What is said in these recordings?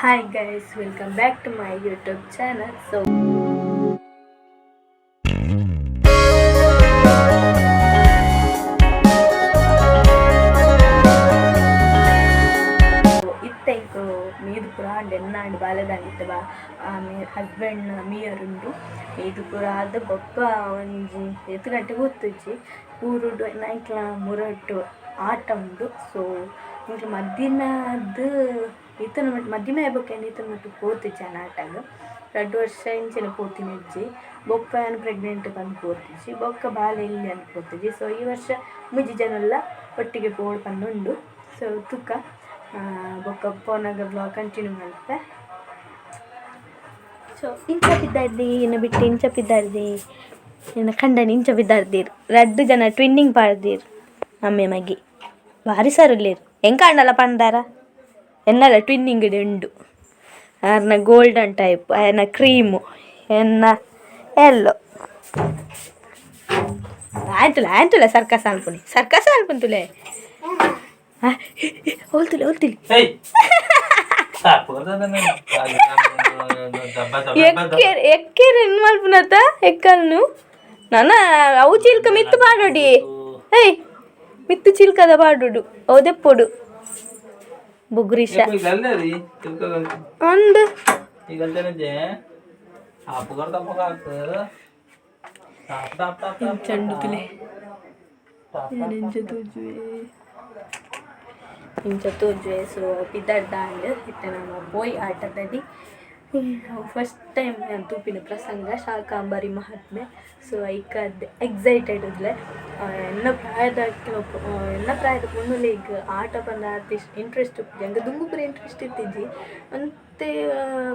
Hi guys, welcome back to my YouTube channel. ಇತ್ತೈಕು ಮೀದು ಪುರ ಎನ್ನಾಂಡು ಬಾಲದಾಗಿತ್ತವ ಆಮೆ husband ಮೀಯರುಂಡು ಮೀದು ಪುರ ಆದ ಬೊಕ್ಕ ಒಂಜಿ 7 ಗಂಟೆಗೆ ಗೊತ್ತುಜ್ಜಿ ಊರುಡು ನೈಟ್ಲ ಮುರಟ್ಟು ಆಟ ಉಂಡು. ಸೊ ಇಂಕ ಮಧ್ಯಾಹ್ನದ ಈತನ ಮಧ್ಯಮ ಆಗ್ಬೇಕಂಡು ಈತನ ಮಟ್ಟು ಪೋತಿಜ್ಜಿ ಆ ನಾಟಗ 2 ವರ್ಷ ಇಂಚಿನ ಪೋತಿನಿಜ್ಜಿ ಬೊಕ್ಕ ಏನು ಪ್ರೆಗ್ನೆಂಟ್ ಬಂದು ಪೋತಿಜ್ಜಿ ಬೊಕ್ಕ ಬಾಲ ಇಲ್ಲಿ ಅಂತ ಪೋತಿಜ್ಜಿ. ಸೊ ಈ ವರ್ಷ ಮುಜ್ಜಿ ಜನಲ್ಲ ಒಟ್ಟಿಗೆ ಪೋಡ್ ಪಂದುಂಡು. ಸೊ ತುಕ್ಕ ಬೊಕ್ಕ ಪೋನಾಗ ಬ್ಲಾಗ್ ಕಂಟಿನ್ಯೂ ಮಾಡ್ತೆ. ಸೊ ಇಂಚ ಬಿದ್ದಾರ್ದಿ ಇನ್ನು ಬಿಟ್ಟು ಇಂಚ ಬಿದ್ದಾರ್ದಿ ಇನ್ನು ಖಂಡನ ಇಂಚ ಬಿದ್ದಾರ್ದಿರು 2 ಜನ ಟ್ವಿನ್ನಿಂಗ್ ಪಾಡ್ದಿರು ಅಮ್ಮೆ ಮಗಿ ಭಾರಿ ಸರಲ್ಲಿರು ಹೆಂಗೆ ಕಾಣಲ್ಲ ಪಂಡಾರ ಎನ್ನಲ್ಲ ಟ್ವಿನ್ನಿಂಗ್ ಉಂಡು. ಯಾರನ್ನ ಗೋಲ್ಡನ್ ಟೈಪ್ ಏನ ಕ್ರೀಮು ಎನ್ನ ಎಲ್ಲೋ ಆಯ್ತುಲೆ ಸರ್ಕಸ್ ಅನ್ಪುನಿ ತುಲೆ ಹೋಲ್ತಿಲಿ ಎಕ್ಕೆರೆ ಏನು ಮಲ್ಪುನತ ಎಕ್ಕಲ್ನು ನಾನ ಅವು ಚಿಲ್ಕ ಮಿತ್ತು ಪಾಡೋಡಿ ಮಿತ್ತು ಚಿಲ್ಕದ ಪಾಡೋಡು ಓದೆಪ್ಪೊಡು ಬುಗ್ರಿಶ ಅಂಡ್ ಚಂಡುತಿಲೆ ಇಂಚ ತೋಜುವೆ. ಸೊ ಬಿದ್ದಾಡ್ದಾಂಡ್ ಇತ್ತ ನಮ್ಮ ಪೋಯ್ ಆಟದಲ್ಲಿ ಫಸ್ಟ್ ಟೈಮ್ ನಾನು ತೂಪಿನ ಪ್ರಸಂಗ ಶಾಕಾಂಬರಿ ಮಹಾತ್ಮೆ. ಸೊ ಐಕದ್ ಎಕ್ಸೈಟೆಡ್ ಇದ್ಲೆ ಎನ್ನ ಪ್ರಾಯದ ಪೊಣ್ಣುಲೆ ಈಗ ಆಟ ಬಂದ ಇಂಟ್ರೆಸ್ಟ್ ಹಂಗೆ ದುಂಗುಪುರ ಇಂಟ್ರೆಸ್ಟ್ ಇತ್ತಿಜ್ಜಿ ಮತ್ತೆ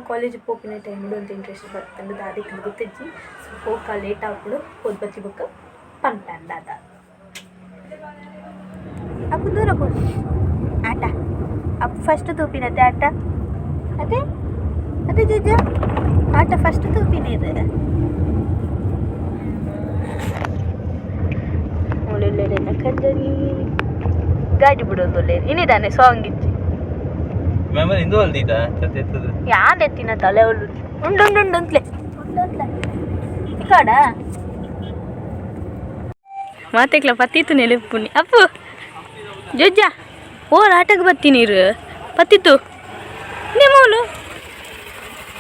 ಕಾಲೇಜ್ ಪೋಪಿನ ಟೈಮ್ಡು ಅಂತ ಇಂಟ್ರೆಸ್ಟ್ ಬರ್ತಂದು ಅದಕ್ಕೆ ಗೊತ್ತಿಜ್ಜಿ. ಸೊ ಹೋಗ ಲೇಟ್ ಆಗ್ಬಿಡು ಹೋದ್ ಬಚ್ಚಿ ಬೊಕ್ಕ ಪಂಪಂದ ಅದ ಅಪ್ಪ ದೂರ ಕೊಡು ಆಟ ಅಪ್ಪ ಫಸ್ಟ್ ತೂಪಿನತ್ತೆ ಆಟ ಅದೇ ಜಜ್ಜ ಆಟ ಫಸ್ಟ್ ತೂಪಿನ ಇದೆ ಒಳ್ಳೆಲ್ಲ ಕಂಜರಿ ಗಾಡಿ ಬಿಡೋದು ಇನ್ನಿದಾನೆ ಸಾಂಗ್ ಇಜ್ಜಿ ಯಾನ್ ಎತ್ತಿನ ತಲೆ ಒಳ್ಳು ಉಂಡು ಅಂತಲೇ ಈ ಕಾಡ ಮಾತೆಕ್ಲ ಪತ್ತಿತ್ತು ನೆಲೆಪುನಿ ಅಪ್ಪು ಜಜ್ಜ ಓರ್ ಆಟಕ್ಕೆ ಬತ್ತಿ ನೀರು ಪತ್ತಿತ್ತು ನಿಮ್ಮವನು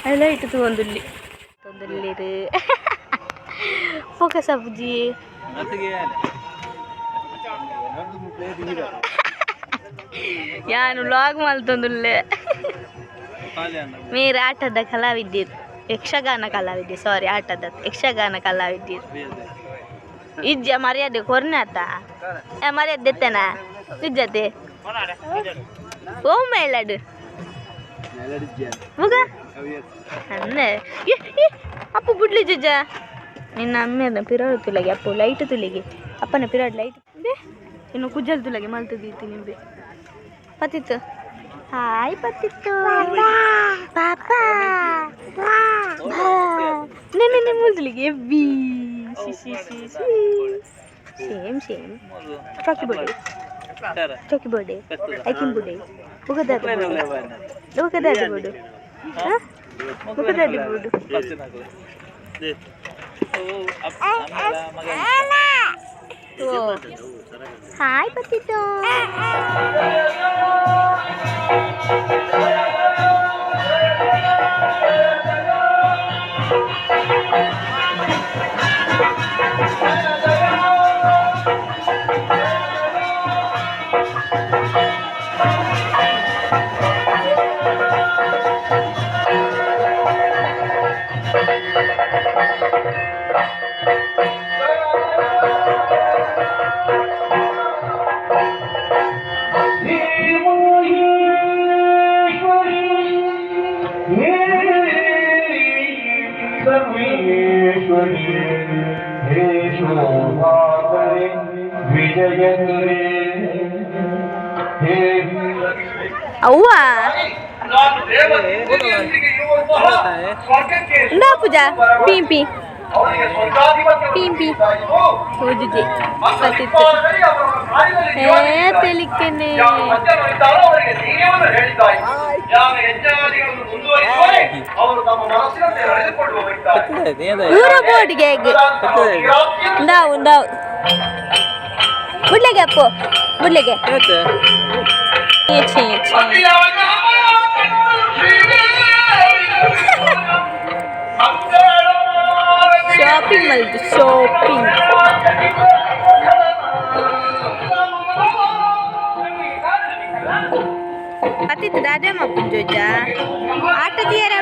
ಎಲ್ಲ ಇಟ್ಟು ಒಂದುಲ್ಲಿ ತೊಂದಲ್ಲಿರು ಫೋಕಸ್ ಅಪ್ಪುಜಿ ಯಾನು ಲಾಗ್ ಮಲ್ತೊಂದುಲ್ಲೆ ಮೀರು ಆಟದ ಕಲಾವಿದ್ದೀರು ಯಕ್ಷಗಾನ ಕಲಾವಿದ್ದೀರು ಇಜ್ಜ ಮರ್ಯಾದೆ ಕೊರ್ನಾತ ಮರ್ಯಾದೆ ಎತ್ತೇನ ಇಜ್ಜತೆ ಓ ಮೇಲಾಡು ಮುಗ ಅಂದೆ ಅಪ್ಪು ಬಿಡ್ಲಿ ಜಜ್ಜ ನಿನ್ನ ಅಮ್ಮನ ಪಿರಾಡು ತುಲಗೆ ಅಪ್ಪು ಲೈಟ್ ತುಲಿಗೆ ಅಪ್ಪನ ಪಿರಾಡ್ ಲೈಟ್ ಇನ್ನು ಕುಜ್ಜಲ್ ತುಲಗೆ ಮಲ್ತದೀತಿ ನಿಂಬೆ ಪತ್ತಿತ್ತು ಹಾಯ್ ಪತ್ತಿತ್ತು ಪಾಪ ನೆನ್ನೆ ಮುಲ್ತಲಿಗೆ ಎವ್ವಿ ಸೇಮ್ ಚಾಕಿ ಬೋಡೆ ಐಕಿನ್ ಬುಡೆ ಉಗದಾದ ಬೋಡು ಹಾಯ್ ಪತ್ತಿತ್ತು ಅವ್ವ ಪೂಜಾ ಪೀ ಪಿಂಪಿ ಓದಿದೆ ಪತ್ತಿತ್ತು ತೆಲಿಕ್ಕನೆ ಊರ ಬೋರ್ಡ್ಗೆ ನಾವು ಬುಡ್ಲೆಗೆ ಅಪ್ಪು ಬುಡ್ಲೆಗೆ ಶಾಪಿಂಗ್ ಮಾಡಿದ್ದು ಶಾಪಿಂಗ್ ಅತಿತ್ತು ದಾದಾ ಮಪ್ಪು ಜೋಜ ಆಟ ತೀರ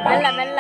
ಮೆಲ್ಲ ಮೆಲ್ಲ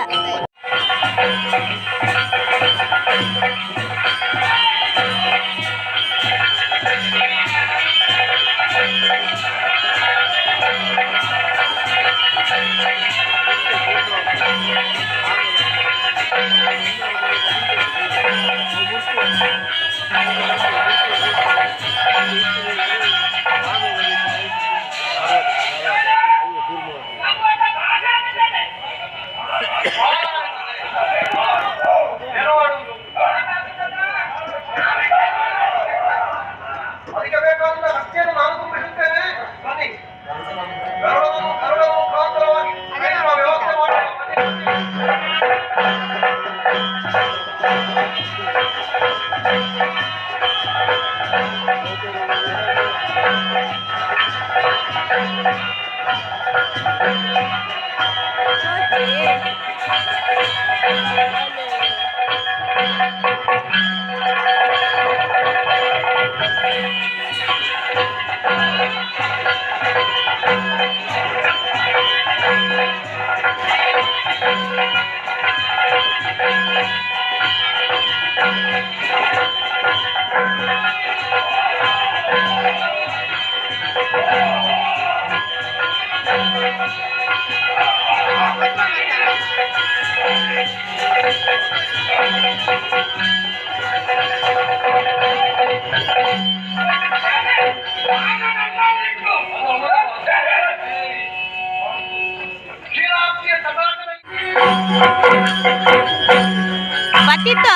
ಬತ್ತಿತ್ತು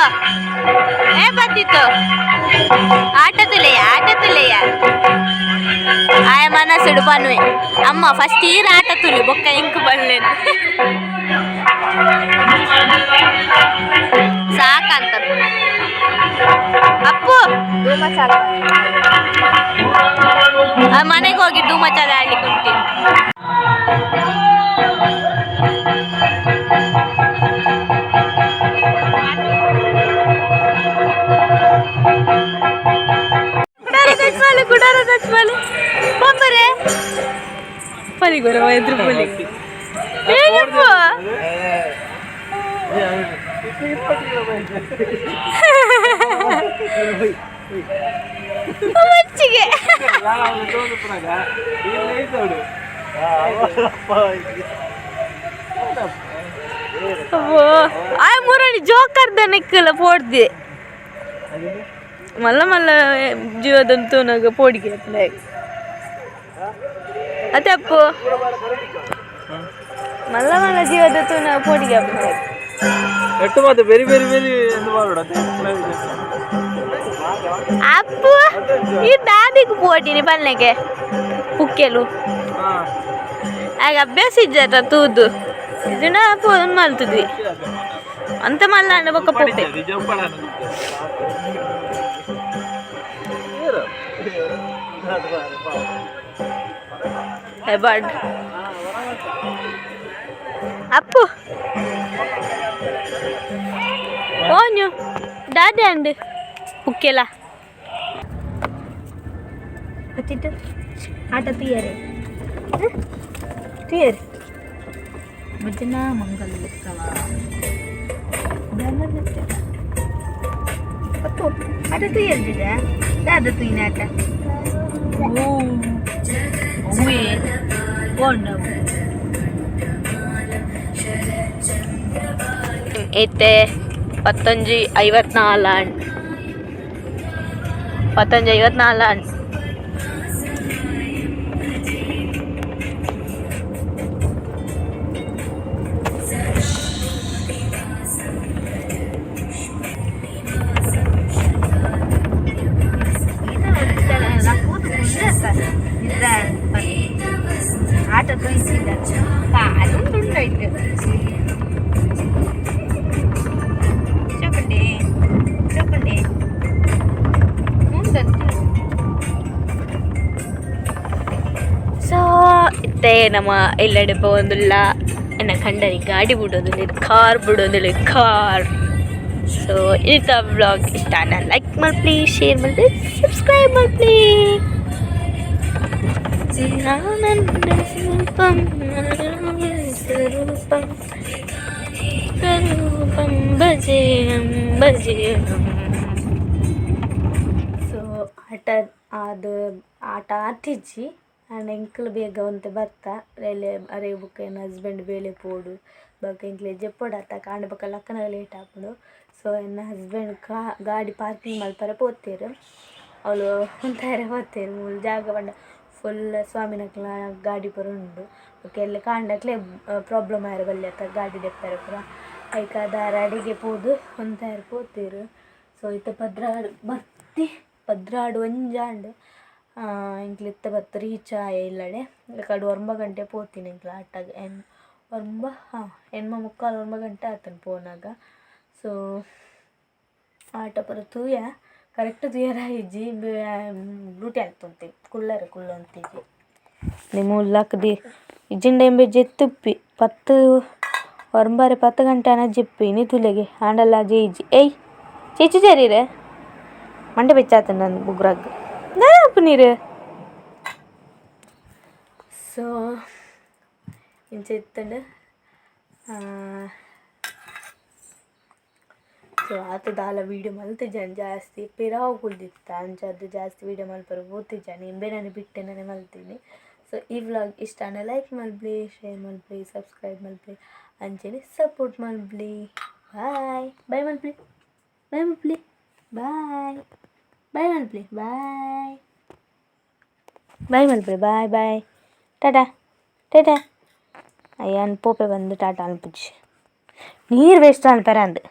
ಬತ್ತಿತ್ತು ಆಟ ತುಲೆಯ ಆಯ ಮನಸ್ಸುಡು ಪನ್ವೆ ಅಮ್ಮ ಫಸ್ಟ್ ಈರ ಆಟ ತುಲಿ ಬೊಕ್ಕ ಇಂಕ್ ಬಲ್ಲೇನು ಸಾಕಂತ ಅಪ್ಪು ಧೂಮಚಾಲ ಮನೆಗೆ ಹೋಗಿ ಧೂಮಚಾಲ ಆಡ್ಲಿಕ್ಕೆ ಉಂಟು ಪಲಿಗೋರ ಎದುರು ಪಲಿ ಮಚ್ಚಿಗೆ ಆ ಮೂರಡಿ ಜೋಕರ್ದ ನೆಕ್ಕಲ್ಲ ಪೋಡ್ದೆ ಮಲ್ಲ ಮಲ್ಲ ಜೀವದಂತೂ ನಾಗ ಪೋಡಿಗೆ ಅತ್ತೆ ಅಪ್ಪು ಮಲ್ಲ ಮಲ್ಲ ಜೀವದಂತೂ ನಾವು ಪೋಡಿಗೆ ಎಟ್ಟು ಮತ್ತೆ ಬೇರೆ ಬೇರೆ ಬೇರೆ ಅಪ್ಪು ಈ ದಾದಿಗೆ ಪೋಟಿನಿ ಪಲ್ಲೆಗೆ ಪುಕ್ಕೆಲು ಆಗ ಅಭ್ಯಾಸ ಇಜ್ಜಾತ ತೂದು ಇದನ್ನ ಫೋನ್ ಮಾಡ್ತಿದ್ವಿ ಅಂತ ಮಲ್ಲ ಅಣ್ಣ ಬೊಕ್ಕ ಪೊಪ್ಪೆ ಬರ್ಡ್ ಅಪ್ಪು ಓನ್ಯು ದಾದೆ ಅಂಡು ಪುಕ್ಕೆಲ್ಲ ಗೊತ್ತಿತ್ತು ಆಟ ತೀಯರೆ ಭಜನ ಮಂಗಲ ಉತ್ಸವ ಆಟ ತೀಯರ್ದಿದೆ ದಾದ ತೂಯಿನ ಆಟ ಐತೆ 1954 1924 ಆಟದ್ದು ಇದ್ದಿಲ್ಲ ಕಾಲೊಂದು ಉಂಟಾಯ್ತು ಚಪ್ಪಂಡೆ ಚಪ್ಪಂಡೆ ಸೊ ಇತ್ತೆ ನಮ್ಮ ಎಲ್ಲೆಡೆ പോകുന്നില്ല എന്നെ കണ്ടറി ಗಾಡಿ ಬಿಡೋದಿಲ್ಲ ಕಾರ್ ಬಿಡೋದಿಲ್ಲ ಕಾರ್ ಸೊ ಇಂಥ ವ್ಲಾಗ್ ಇಷ್ಟ ನಾನು ಲೈಕ್ ಮಾಡಿ ಪ್ಲೀಸ್ ಶೇರ್ ಮಾಡಿ ಸಬ್ಸ್ಕ್ರೈಬ್ ಮಾಡಿ ಪ್ಲೀಸ್ ಸ್ವರೂಪಂ ಸ್ವರೂಪಂ ಭಜೇಯಂ ಭಜೇಯಂ ಸೊ ಆಟ ಆಡ್ತಿಜ್ಜಿ ಆಂಡ ಎಂಕ್ಲು ಬೇಗ ಒಂತೆ ಬತ್ತ ರೇಲೆ ಅರೆ ಬುಕ್ಕ ಏನು ಹಸ್ಬೆಂಡ್ ಬೇಲೆ ಪೋಡು ಬೊಕ ಎಂಕ್ಲೆ ಜೆಪ್ಪೊಡತ್ತ ಕಾಂಡ ಬೊಕ ಲಕ್ಕನಾಗ ಲೇಟ್ ಆಪುಂಡು ಸೊ ಎನ್ನ ಹಸ್ಬೆಂಡ್ ಗಾಡಿ ಪಾರ್ಕಿಂಗ್ ಮಲ್ಪರೆ ಪೋತೇರು ಅವಳು ಒಂತಾರೆ ಪೋತೇರು ಮೂಲು ಜಾಗ ಬಂಡ ಫುಲ್ ಸ್ವಾಮಿನಕ್ಲ ಗಾಡಿ ಪುರ ಉಂಡು ಎಲ್ಲ ಕಾಂಡಕ್ಲೆ ಪ್ರಾಬ್ಲಮ್ ಆಯ್ರು ಬಲ್ಯತ್ತ ಗಾಡಿ ದೆಪ್ಪರೆ ಪುರ ಐಕ ದಾರ ಅಡಿಗೆ ಪೋದು ಒಂತಾರೆ ಪೋತೇರು ಸೊ ಇತ್ತ ಪದ್ರಾಡು ಒಂಜಾಂಡ್ ಇಂಕ್ಲಿತ್ತ ಬತ್ತು ರೀಚ್ ಆಯ ಇಲ್ಲಡೆ ಕಡು 9 ಗಂಟೆ ಪೋತೀನಿ ಇಂಕ್ಲ ಆಟಾಗ ಎನ್ಮ 3:45 ಗಂಟೆ ಆತನ ಪೋನಾಗ ಸೊ ಆಟ ಪುರ ತೂಯ ಕರೆಕ್ಟ್ ತೂಯರ ಇಜ್ಜಿ ಡ್ಯೂಟಿ ಆಗ್ತುಂತೆ ಕುಳ್ಳು ಅಂತಿಜ್ಜಿ ನಿಮ್ಮ ಲಕ್ದಿ ಇಜ್ಜಿಂಡ ಎಂಬೆ ಜೆತ್ತುಪ್ಪಿ 10 ಗಂಟೆ ಅನ್ನ ಜೆಪ್ಪಿ ನೀ ತುಲೆಗೆ ಆಂಡಲ್ಲ ಜೇಜಿ ಏಯ್ ಚೇಚಿ ಜರೀರೆ ಮಂಡೆ ಬೆಚ್ಚಾತ ನನ್ನ ಬುಗ್ರಾಗ ನಾಯಪ್ಪ ನೀರು ಸೊ ಇಂಚ ಇತ್ತಂಡು ಸೊ ಆತದಾಲ ವೀಡಿಯೋ ಮಲ್ತಿದ್ದಾನೆ ಜಾಸ್ತಿ ಪಿರಾವು ಕುಲ್ದಿತ್ತ ಅಂಚದ್ದು ಜಾಸ್ತಿ ವೀಡಿಯೋ ಮಲ್ಪರು ಓದ್ತಿದ್ದಾನೆ ಇಂಬೆ ನಾನು ಬಿಟ್ಟೆ ನಾನೇ ಮಲ್ತೀನಿ ಸೊ ಈ ವ್ಲಾಗ್ ಇಷ್ಟ ಲೈಕ್ ಮಲ್ಬ್ಲಿ ಶೇರ್ ಮಲ್ಬ್ಲಿ ಸಬ್ಸ್ಕ್ರೈಬ್ ಮಲ್ಬ್ಲಿ ಅಂಚೆನೆ ಸಪೋರ್ಟ್ ಮಲ್ಬ್ಲಿ ಬಾಯ್ ಬಾಯ್ ಮಲ್ಬ್ಲಿ ಬಾಯ್ ಮಲ್ಬ್ಲಿ ಬಾಯ್ ಬಾಯ್ ಮಲ್ಬ್ಲಿ ಬಾಯ್ ಬಾಯ್ ಮಲ್ಬ್ರಿ ಬಾಯ್ ಬಾಯ್ ಟಾಟಾ ಟಾಟಾ ಅಯ್ಯನ್ ಪೋಪೆ ಬಂದು ಟಾಟಾ ಅನ್ಪುಜಿ ನೀರು ವೇಸ್ಟ್ ಅನ್ಪರ ಅಂದು